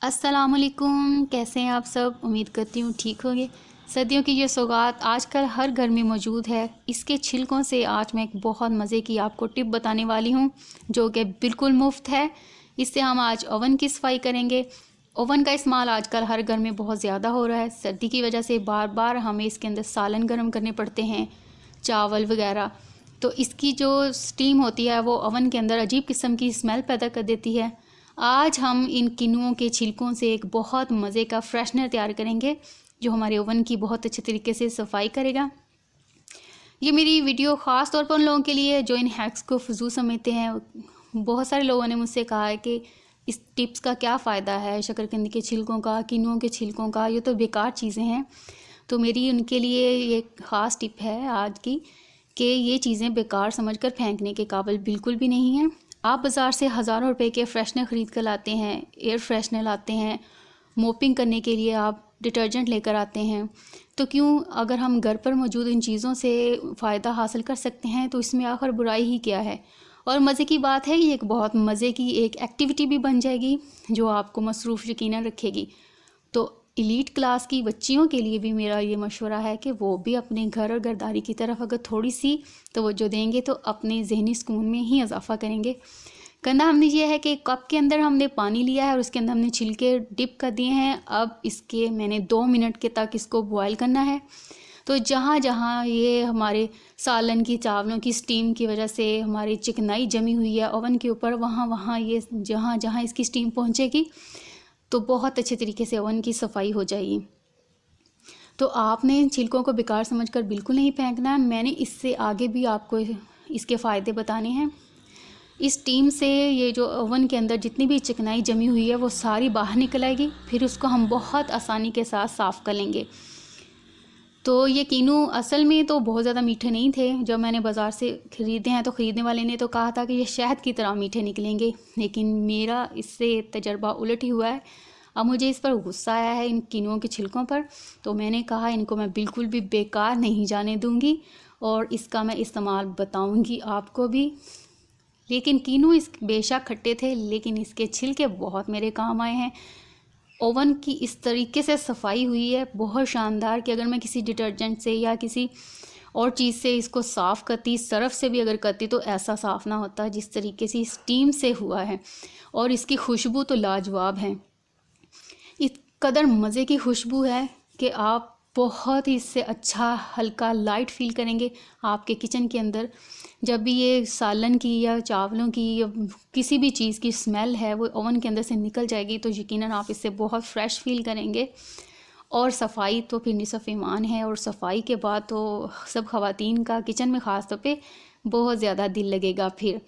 अस्सलामुअलैकुम, कैसे हैं आप सब। उम्मीद करती हूँ ठीक होंगे। सर्दियों की ये सौगात आजकल हर घर में मौजूद है। इसके छिलकों से आज मैं एक बहुत मज़े की आपको टिप बताने वाली हूँ जो कि बिल्कुल मुफ्त है। इससे हम आज ओवन की सफाई करेंगे। ओवन का इस्तेमाल आजकल हर घर में बहुत ज़्यादा हो रहा है। सर्दी की वजह से बार बार हमें इसके अंदर सालन गर्म करने पड़ते हैं, चावल वगैरह। तो इसकी जो स्टीम होती है वो ओवन के अंदर अजीब किस्म की स्मेल पैदा कर देती है। आज हम इन किनुओं के छिलकों से एक बहुत मज़े का फ्रेशनर तैयार करेंगे जो हमारे ओवन की बहुत अच्छे तरीके से सफाई करेगा। ये मेरी वीडियो ख़ास तौर पर उन लोगों के लिए है जो इन हैक्स को फजूल समझते हैं। बहुत सारे लोगों ने मुझसे कहा है कि इस टिप्स का क्या फ़ायदा है, शकरकंदी के छिलकों का, किनुओं के छिलकों का, ये तो बेकार चीज़ें हैं। तो मेरी उनके लिए ये ख़ास टिप है आज की कि ये चीज़ें बेकार समझकर फेंकने के काबिल बिल्कुल भी नहीं हैं। आप बाज़ार से हज़ारों रुपए के फ्रेशनर ख़रीद कर लाते हैं, एयर फ्रेशनर लाते हैं, मोपिंग करने के लिए आप डिटर्जेंट लेकर आते हैं। तो क्यों, अगर हम घर पर मौजूद इन चीज़ों से फ़ायदा हासिल कर सकते हैं तो इसमें आखिर बुराई ही क्या है। और मज़े की बात है, ये एक बहुत मज़े की एक एक्टिविटी भी बन जाएगी जो आपको मसरूफ़ यकीनन रखेगी। तो एलीट क्लास की बच्चियों के लिए भी मेरा ये मशवरा है कि वो भी अपने घर और घरदारी की तरफ अगर थोड़ी सी तवज्जो देंगे तो अपने जहनी सुकून में ही इजाफा करेंगे। करना हमने ये है कि कप के अंदर हमने पानी लिया है और उसके अंदर हमने छिलके डिप कर दिए हैं। अब इसके मैंने 2 मिनट के तक इसको बॉयल करना है। तो जहाँ जहाँ ये हमारे सालन की, चावलों की स्टीम की वजह से हमारी चिकनाई जमी हुई है ओवन के ऊपर, वहाँ वहाँ ये जहाँ जहाँ इसकी स्टीम पहुँचेगी तो बहुत अच्छे तरीके से ओवन की सफाई हो जाएगी। तो आपने इन छिलकों को बेकार समझकर बिल्कुल नहीं फेंकना है। मैंने इससे आगे भी आपको इसके फ़ायदे बताने हैं। इस टीम से ये जो ओवन के अंदर जितनी भी चिकनाई जमी हुई है वो सारी बाहर निकल आएगी। फिर उसको हम बहुत आसानी के साथ साफ़ कर लेंगे। तो ये कीनू असल में तो बहुत ज़्यादा मीठे नहीं थे। जब मैंने बाज़ार से ख़रीदे हैं तो ख़रीदने वाले ने तो कहा था कि ये शहद की तरह मीठे निकलेंगे, लेकिन मेरा इससे तजर्बा उलट ही हुआ है। अब मुझे इस पर गुस्सा आया है, इन कीनुओं के छिलकों पर। तो मैंने कहा इनको मैं बिल्कुल भी बेकार नहीं जाने दूँगी और इसका मैं इस्तेमाल बताऊँगी आपको भी। लेकिन कीनू इस बेशक खट्टे थे, लेकिन इसके छिलके बहुत मेरे काम आए हैं। ओवन की इस तरीके से सफाई हुई है बहुत शानदार कि अगर मैं किसी डिटर्जेंट से या किसी और चीज़ से इसको साफ़ करती, सर्फ से भी अगर करती, तो ऐसा साफ़ ना होता जिस तरीके से स्टीम से हुआ है। और इसकी खुशबू तो लाजवाब है। इस कदर मज़े की खुशबू है कि आप बहुत ही इससे अच्छा हल्का लाइट फील करेंगे आपके किचन के अंदर। जब भी ये सालन की या चावलों की या किसी भी चीज़ की स्मेल है वो ओवन के अंदर से निकल जाएगी तो यकीनन आप इससे बहुत फ्रेश फील करेंगे। और सफाई तो फिर निसफ़ ईमान है, और सफाई के बाद तो सब ख़वातीन का किचन में ख़ास तौर पे बहुत ज़्यादा दिल लगेगा फिर।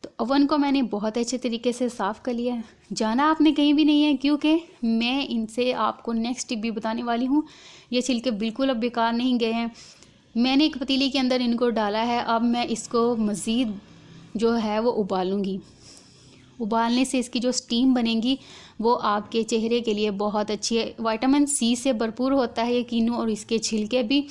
तो ओवन को मैंने बहुत अच्छे तरीके से साफ़ कर लिया है। जाना आपने कहीं भी नहीं है क्योंकि मैं इनसे आपको नेक्स्ट टिप भी बताने वाली हूँ। ये छिलके बिल्कुल अब बेकार नहीं गए हैं। मैंने एक पतीली के अंदर इनको डाला है। अब मैं इसको मज़ीद जो है वो उबालूँगी। उबालने से इसकी जो स्टीम बनेगी वो आपके चेहरे के लिए बहुत अच्छी है। विटामिन सी से भरपूर होता है ये कीनू और इसके छिलके भी।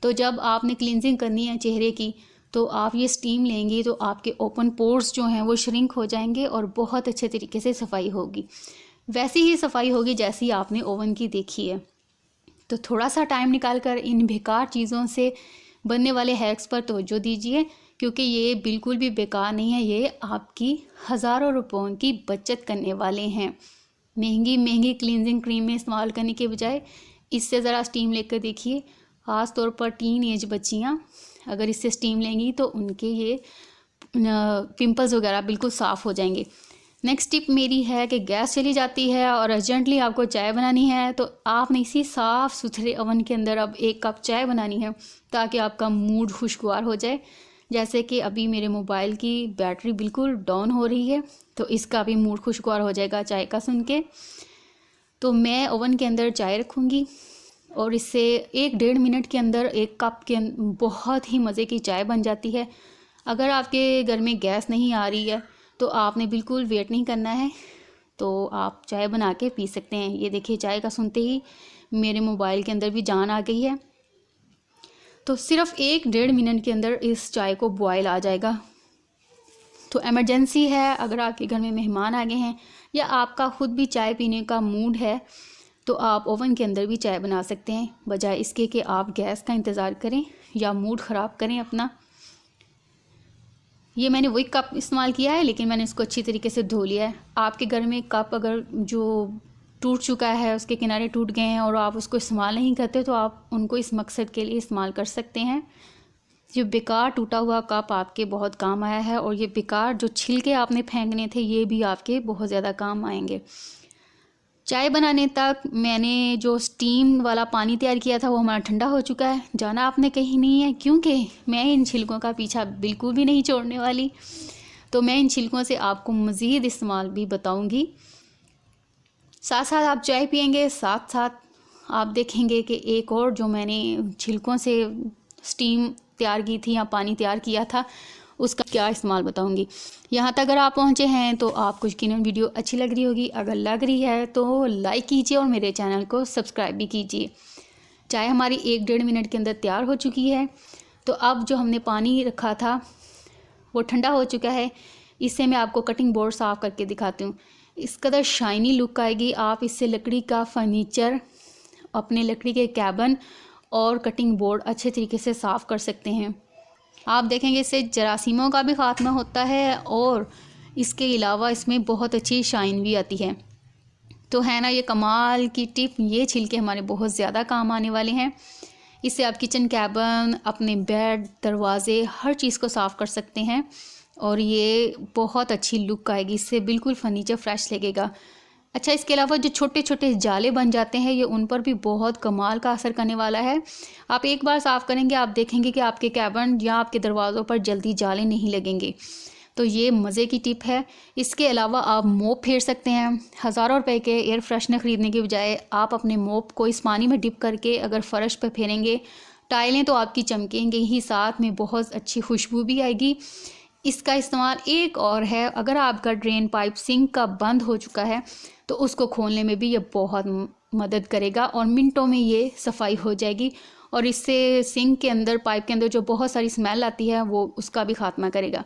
तो जब आपने क्लींजिंग करनी है चेहरे की तो आप ये स्टीम लेंगी तो आपके ओपन पोर्स जो हैं वो श्रिंक हो जाएंगे और बहुत अच्छे तरीके से सफाई होगी। वैसी ही सफाई होगी जैसी आपने ओवन की देखी है। तो थोड़ा सा टाइम निकाल कर इन बेकार चीज़ों से बनने वाले हैक्स पर तवज्जो दीजिए क्योंकि ये बिल्कुल भी बेकार नहीं है। ये आपकी हज़ारों रुपयों की बचत करने वाले हैं। महंगी महंगी क्लींजिंग क्रीम में इस्तेमाल करने के बजाय इससे ज़रा स्टीम लेकर देखिए। ख़ास तौर पर टीन एज बच्चियाँ अगर इससे स्टीम लेंगी तो उनके ये पिंपल्स वगैरह बिल्कुल साफ़ हो जाएंगे। नेक्स्ट टिप मेरी है कि गैस चली जाती है और अर्जेंटली आपको चाय बनानी है तो आपने इसी साफ़ सुथरे ओवन के अंदर अब 1 कप चाय बनानी है ताकि आपका मूड खुशगवार हो जाए। जैसे कि अभी मेरे मोबाइल की बैटरी बिल्कुल डाउन हो रही है तो इसका भी मूड खुशगवार हो जाएगा चाय का सुन के। तो मैं ओवन के अंदर चाय रखूँगी और इससे 1-1.5 मिनट के अंदर 1 कप के बहुत ही मज़े की चाय बन जाती है। अगर आपके घर में गैस नहीं आ रही है तो आपने बिल्कुल वेट नहीं करना है, तो आप चाय बना के पी सकते हैं। ये देखिए चाय का सुनते ही मेरे मोबाइल के अंदर भी जान आ गई है। तो सिर्फ 1-1.5 मिनट के अंदर इस चाय को बॉयल आ जाएगा। तो इमरजेंसी है, अगर आपके घर में मेहमान आ गए हैं या आपका ख़ुद भी चाय पीने का मूड है तो आप ओवन के अंदर भी चाय बना सकते हैं, बजाय इसके कि आप गैस का इंतज़ार करें या मूड ख़राब करें अपना। ये मैंने वही कप इस्तेमाल किया है, लेकिन मैंने इसको अच्छी तरीके से धो लिया है। आपके घर में कप अगर जो टूट चुका है, उसके किनारे टूट गए हैं और आप उसको इस्तेमाल नहीं करते, तो आप उनको इस मकसद के लिए इस्तेमाल कर सकते हैं। जो बेकार टूटा हुआ कप आपके बहुत काम आया है, और ये बेकार जो छिलके आपने फेंकने थे ये भी आपके बहुत ज़्यादा काम आएंगे। चाय बनाने तक मैंने जो स्टीम वाला पानी तैयार किया था वो हमारा ठंडा हो चुका है। जाना आपने कहीं नहीं है, क्योंकि मैं इन छिलकों का पीछा बिल्कुल भी नहीं छोड़ने वाली। तो मैं इन छिलकों से आपको मज़ीद इस्तेमाल भी बताऊंगी। साथ साथ आप चाय पियेंगे, साथ साथ आप देखेंगे कि एक और जो मैंने छिलकों से स्टीम तैयार की थी या पानी तैयार किया था उसका क्या इस्तेमाल बताऊंगी। यहाँ तक अगर आप पहुँचे हैं तो आपको यकीनन वीडियो अच्छी लग रही होगी। अगर लग रही है तो लाइक कीजिए और मेरे चैनल को सब्सक्राइब भी कीजिए। चाय हमारी 1-1.5 मिनट के अंदर तैयार हो चुकी है। तो अब जो हमने पानी रखा था वो ठंडा हो चुका है। इससे मैं आपको कटिंग बोर्ड साफ़ करके दिखाती हूँ। इस कदर शाइनी लुक आएगी, आप इससे लकड़ी का फर्नीचर, अपने लकड़ी के कैबिन और कटिंग बोर्ड अच्छे तरीके से साफ़ कर सकते हैं। आप देखेंगे इससे जरासीमों का भी ख़ात्मा होता है और इसके अलावा इसमें बहुत अच्छी शाइन भी आती है। तो है ना ये कमाल की टिप। ये छिलके हमारे बहुत ज़्यादा काम आने वाले हैं। इससे आप किचन कैबिन, अपने बेड, दरवाजे, हर चीज़ को साफ़ कर सकते हैं और ये बहुत अच्छी लुक आएगी। इससे बिल्कुल फर्नीचर फ्रेश लगेगा। अच्छा, इसके अलावा जो छोटे छोटे जाले बन जाते हैं ये उन पर भी बहुत कमाल का असर करने वाला है। आप एक बार साफ़ करेंगे, आप देखेंगे कि आपके कैबिन या आपके दरवाज़ों पर जल्दी जाले नहीं लगेंगे। तो ये मज़े की टिप है। इसके अलावा आप मोप फेर सकते हैं। हज़ारों रुपए के एयर फ्रेशनर ख़रीदने के बजाय आप अपने मोप को इस पानी में डिप करके अगर फ़र्श पर फेरेंगे, टाइलें तो आपकी चमकेंगे ही, साथ में बहुत अच्छी खुशबू भी आएगी। इसका इस्तेमाल एक और है, अगर आपका ड्रेन पाइप सिंक का बंद हो चुका है तो उसको खोलने में भी ये बहुत मदद करेगा और मिनटों में ये सफाई हो जाएगी और इससे सिंक के अंदर, पाइप के अंदर जो बहुत सारी स्मेल आती है वो उसका भी खात्मा करेगा।